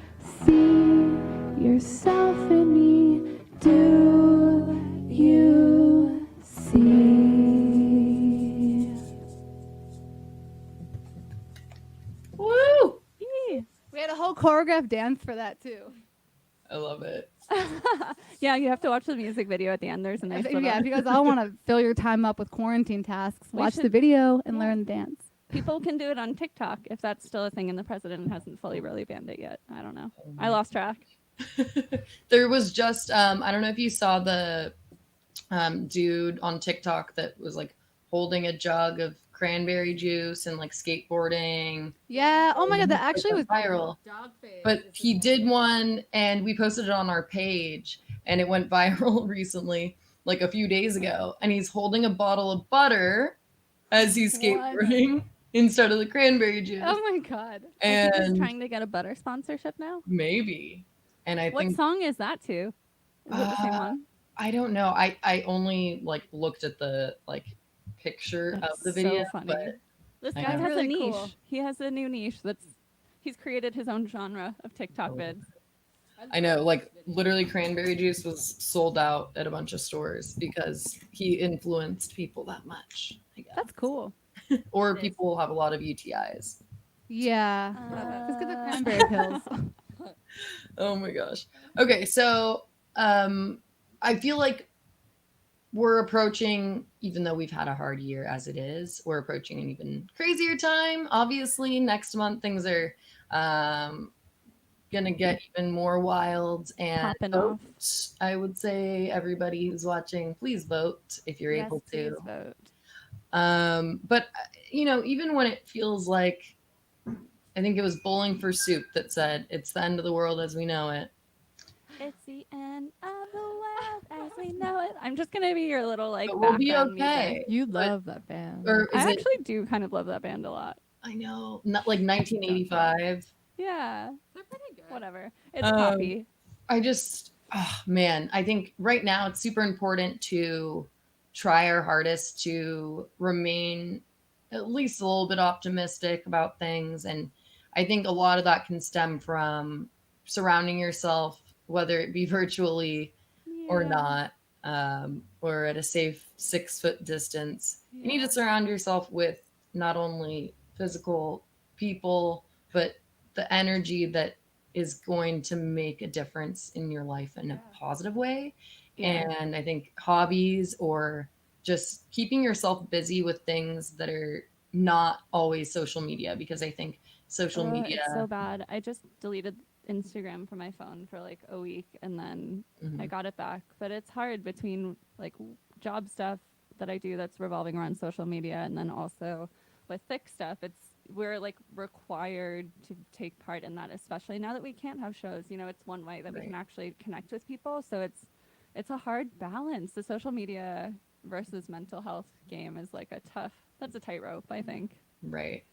see yourself in me? Do you see? Woo! We had a whole choreographed dance for that too. I love it. Yeah, you have to watch the music video at the end. There's a nice little... Yeah, if you guys all want to fill your time up with quarantine tasks, We watch the should- video and yeah. learn the dance. People can do it on TikTok if that's still a thing and the president hasn't fully really banned it yet. I don't know. I lost track. There was just I don't know if you saw the dude on TikTok that was like holding a jug of cranberry juice and like skateboarding. Yeah. Oh my God, that actually was. viral. But he did one and we posted it on our page and it went viral recently, like a few days ago. And he's holding a bottle of butter as he's skateboarding instead of the cranberry juice. Oh my God. Is he just And trying to get a butter sponsorship now? maybe. And I What think song is that to? Is it the same one? I don't know. I only like looked at the like picture That's of the so video, funny. but This I guy know. has Really a niche. cool. He has a new niche he's created his own genre of TikTok vids. I know, like literally cranberry juice was sold out at a bunch of stores because he influenced people that much, I guess. That's cool. Or It is. people have a lot of UTIs. Yeah. Just get the cranberry pills. Oh my gosh. Okay, so I feel like we're approaching, even though we've had a hard year as it is, we're approaching an even crazier time. Obviously, next month things are gonna get even more wild and Popping vote. off. I would say everybody who's watching, please vote if you're Yes, able please to. vote. But you know, even when it feels like, I think it was Bowling for Soup that said it's the end of the world as we know it. It's the end of the world as we know it. I'm just gonna be your little like But we'll be background okay. music. You But- love that band. Or is I it? actually do kind of love that band a lot. I know, not like 1985. Yeah, They're pretty good. whatever. It's Um, poppy. I just, oh man, I think right now it's super important to try our hardest to remain at least a little bit optimistic about things. And I think a lot of that can stem from surrounding yourself, whether it be virtually or Yeah. not, or at a safe 6 foot distance. You need Yeah. to surround yourself with not only physical people, but the energy that is going to make a difference in your life in a positive way. Yeah. And I think hobbies or just keeping yourself busy with things that are not always social media, because I think social Oh, media. It's so bad. I just deleted Instagram from my phone for like a week and then Mhm. I got it back. But it's hard between like job stuff that I do that's revolving around social media and then also with thick stuff. We're like required to take part in that, especially now that we can't have shows. You know, it's one way that we can Right. actually connect with people. So it's a hard balance. The social media versus mental health game is like that's a tightrope, I think. Right.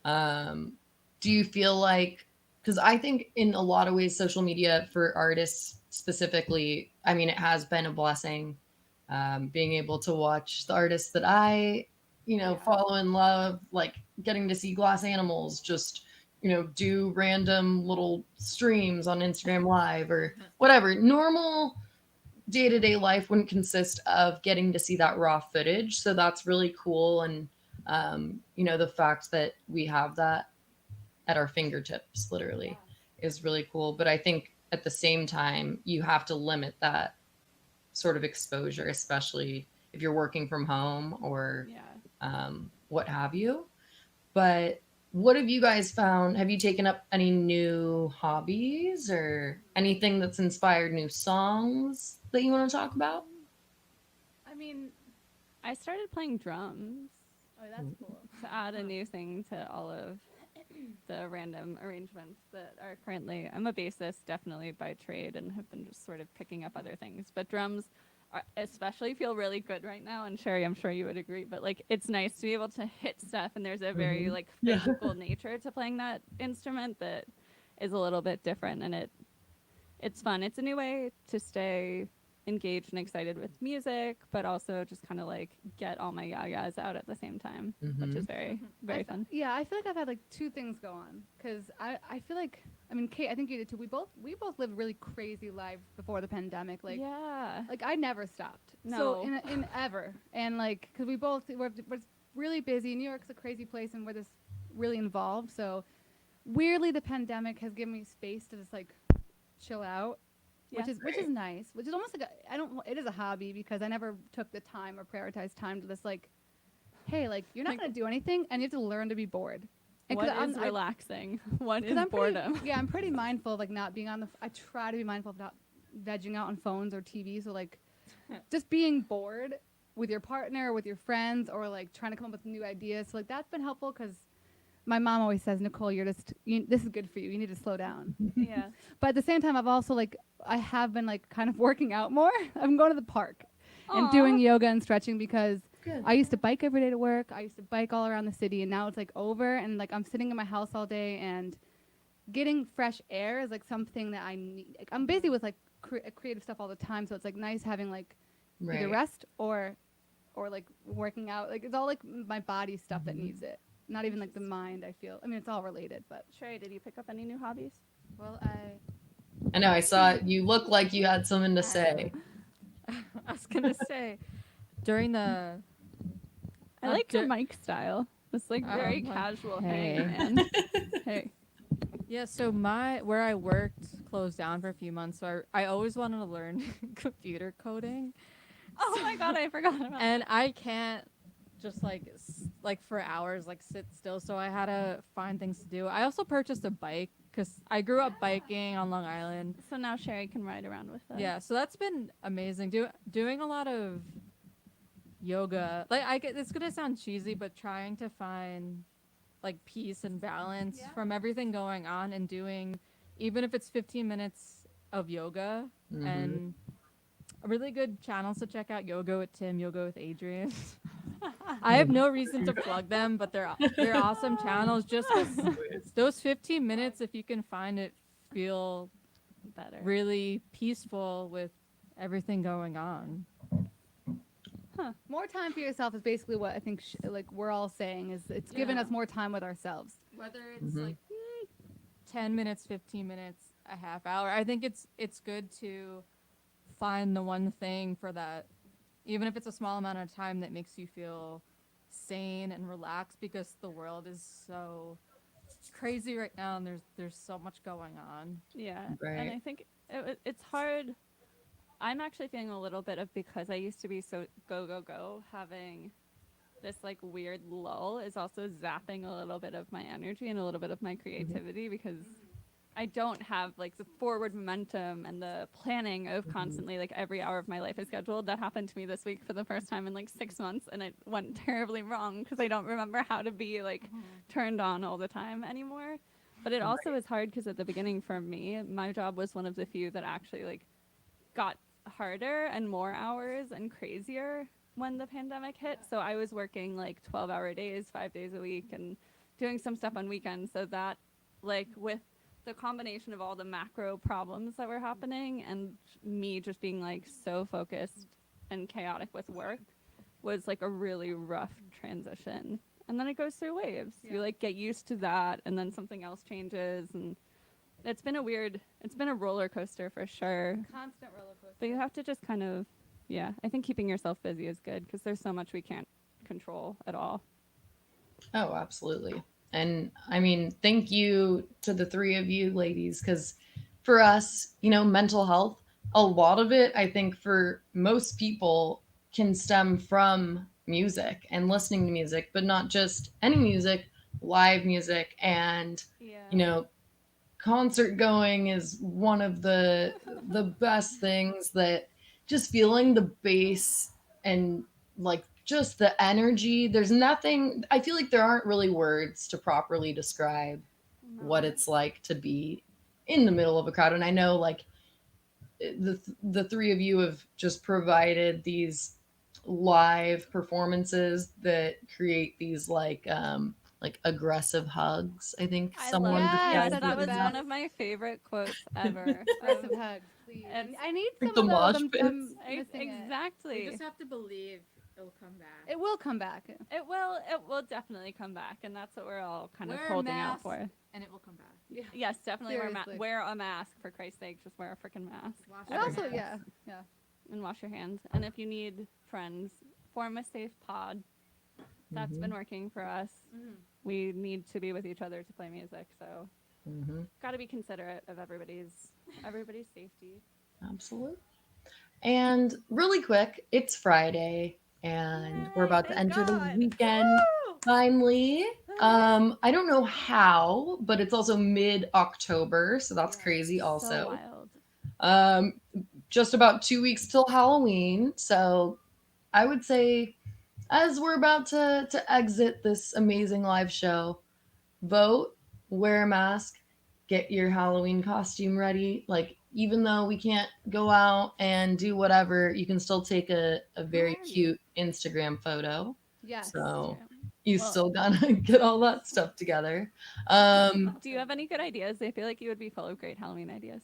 Do you feel like, because I think in a lot of ways, social media for artists specifically, I mean, it has been a blessing. Being able to watch the artists that I, follow and love, like getting to see Glass Animals just, do random little streams on Instagram Live or whatever. Normal day-to-day life wouldn't consist of getting to see that raw footage. So that's really cool. And, the fact that we have that at our fingertips literally is really cool. But I think at the same time, you have to limit that sort of exposure, especially if you're working from home or Yeah. what have you. But what have you guys found? Have you taken up any new hobbies or anything that's inspired new songs that you want to talk about? I mean, I started playing drums oh, that's cool. to add a new thing to all of the random arrangements that are currently. I'm a bassist, definitely by trade, and have been just sort of picking up other things. But drums especially feel really good right now. And Sherry, I'm sure you would agree, but like it's nice to be able to hit stuff, and there's a very like Yeah. physical nature to playing that instrument that is a little bit different, and it's fun. It's a new way to stay engaged and excited with music, but also just kind of like get all my yayas out at the same time, which is very, very fun. Yeah, I feel like I've had like two things go on because I feel like I mean Kate, I think you did too. We both lived really crazy lives before the pandemic. Yeah. Like I never stopped. No. So in ever and like because we both we're really busy. New York's a crazy place and we're just really involved. So weirdly, the pandemic has given me space to just like chill out. Yeah. Which is nice. Which is almost like I don't. It is a hobby because I never took the time or prioritized time to just like, hey, like you're not Like- gonna do anything, and you have to learn to be bored. And What 'cause is relaxing? What is 'cause I'm boredom? Pretty, yeah, I'm pretty mindful of like not being on the. I try to be mindful of not vegging out on phones or TV. So like, just being bored with your partner, or with your friends, or like trying to come up with new ideas. So like that's been helpful because my mom always says, Nicole, this is good for you. You need to slow down. Yeah. But at the same time, I have been like kind of working out more. I'm going to the park and doing yoga and stretching because Good. I used to bike every day to work. I used to bike all around the city, and now it's like over. And like I'm sitting in my house all day, and getting fresh air is like something that I need. Like, I'm busy with like creative stuff all the time, so it's like nice having like either Right. rest or like working out. Like it's all like my body stuff that needs it. Not even like the mind. I feel. I mean, it's all related, but Sherry, did you pick up any new hobbies? well, I know, I saw it. You look like you had something to say. I was gonna say during the I like your mic style. It's like very well, casual. hey. Hey, man. Hey. yeah, so where I worked closed down for a few months, so I always wanted to learn computer coding, Oh my god, I forgot about that. and I can't just like for hours like sit still, so I had to find things to do. I also purchased a bike because I grew up biking on Long Island. So now Sherry can ride around with us. Yeah, so that's been amazing. Doing a lot of yoga. Like it's gonna sound cheesy, but trying to find like peace and balance from everything going on, and doing even if it's 15 minutes of yoga. And a really good channels to check out: Yoga with Tim, Yoga with Adrian. I have no reason to plug them, but they're awesome channels. Just 'cause those 15 minutes, if you can find it, feel Better. really peaceful with everything going on. more time for yourself is basically what I think like we're all saying is it's giving Yeah. us more time with ourselves. Whether it's like 10 minutes, 15 minutes, a half hour, I think it's good to find the one thing for that, even if it's a small amount of time, that makes you feel sane and relaxed, because the world is so crazy right now, and there's so much going on. Yeah. Right. And I think it's hard. I'm actually feeling a little bit of, because I used to be so go, go, go, having this like weird lull is also zapping a little bit of my energy and a little bit of my creativity, because I don't have like the forward momentum and the planning of constantly like every hour of my life is scheduled. That happened to me this week for the first time in like 6 months, and it went terribly wrong because I don't remember how to be like turned on all the time anymore. But it also is hard because at the beginning for me, my job was one of the few that actually like got harder and more hours and crazier when the pandemic hit. So I was working like 12-hour days, 5 days a week, and doing some stuff on weekends. So that, like, with the combination of all the macro problems that were happening and me just being like so focused and chaotic with work, was like a really rough transition. And then it goes through waves. You like get used to that, and then something else changes, and it's been a roller coaster for sure. Constant roller coaster. But you have to just kind of, yeah, I think keeping yourself busy is good because there's so much we can't control at all. Oh, absolutely. And I mean, thank you to the three of you ladies, because for us, mental health, a lot of it, I think for most people, can stem from music and listening to music, but not just any music, live music, and Yeah. you know, concert going is one of the best things. That just feeling the bass and like just the energy. There's nothing. I feel like there aren't really words to properly describe what No. it's like to be in the middle of a crowd. And I know like the three of you have just provided these live performances that create these like aggressive hugs. I think I someone love. Yes, Yes, that's that the was one best. of my favorite quotes ever. Aggressive hugs, please. It's- I need Like some the of those. mosh pits. I'm missing it. Exactly. We just have to believe it'll come back. It will come back. It will definitely come back, and that's what we're all kind of Wear a holding out mask. for. And it will come back. Yes, definitely Seriously. wear a mask, for Christ's sake. Just wear a freaking mask. Wash And your also, hands. yeah. And wash your hands. And if you need friends, form a safe pod. That's been working for us. Mm-hmm. We need to be with each other to play music, so Mm-hmm. got to be considerate of everybody's safety. Absolutely. And really quick, it's Friday, and we're Yay, about to thank enter the God. weekend Woo! finally. I don't know how, but it's also mid-October, so that's crazy So also. wild. Um, just about 2 weeks till Halloween, so I would say as we're about to exit this amazing live show, vote, wear a mask, get your Halloween costume ready. Like, even though we can't go out and do whatever, you can still take a very are you? cute Instagram photo. Yes. So True. you Well- still gotta get all that stuff together. Do you have any good ideas? I feel like you would be full of great Halloween ideas.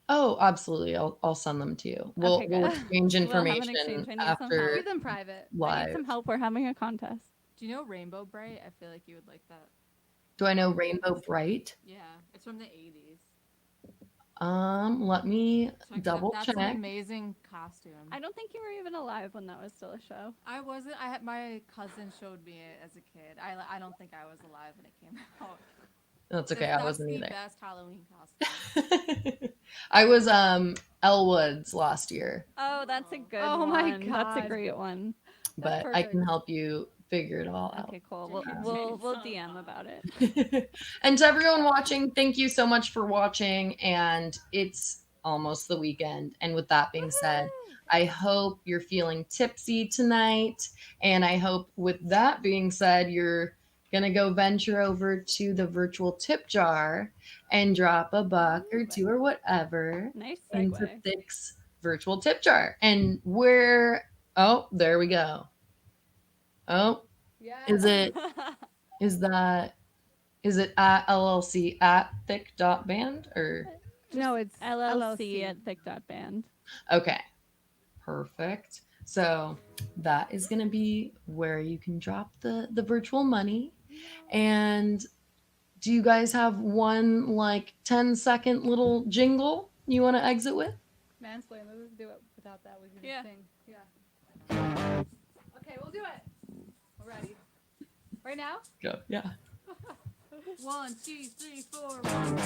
Oh, absolutely. I'll send them to you. We'll Okay, we'll good. exchange We'll have an information exchange. I need some after help. Keep them private. I live. need some help. We're having a contest. Do you know Rainbow Bright? I feel like you would like that. Do I know Rainbow Bright? Yeah, it's from the 80s. Let me Check it double out. That's an check. amazing costume. I don't think you were even alive when that was still a show. I wasn't. I had my cousin showed me it as a kid. I don't think I was alive when it came out. That's okay. I That's wasn't the either. best Halloween costume. I was Elwood's last year, Oh, that's a good Oh one. my That's a God. great one. but I perfect. can help you figure it all out. Okay, cool. We'll James. we'll DM about it. And to everyone watching, thank you so much for watching. And it's almost the weekend. And with that being said, I hope you're feeling tipsy tonight. And I hope, with that being said, you're going to go venture over to the virtual tip jar and drop a buck or two or whatever Nice into segue. Thick's virtual tip jar. And oh, there we go. Oh, Yeah. is it at LLC at thick.band or No, it's LLC at thick.band. okay, perfect. So that is gonna be where you can drop the virtual money. And do you guys have one like 10-second little jingle you want to exit with? Mansplain. Let's do it without that. We can Yeah. sing. Yeah. Okay, we'll do it. We're ready. Right now? Go. Yeah. 1, 2, 3, 4. 1, 2,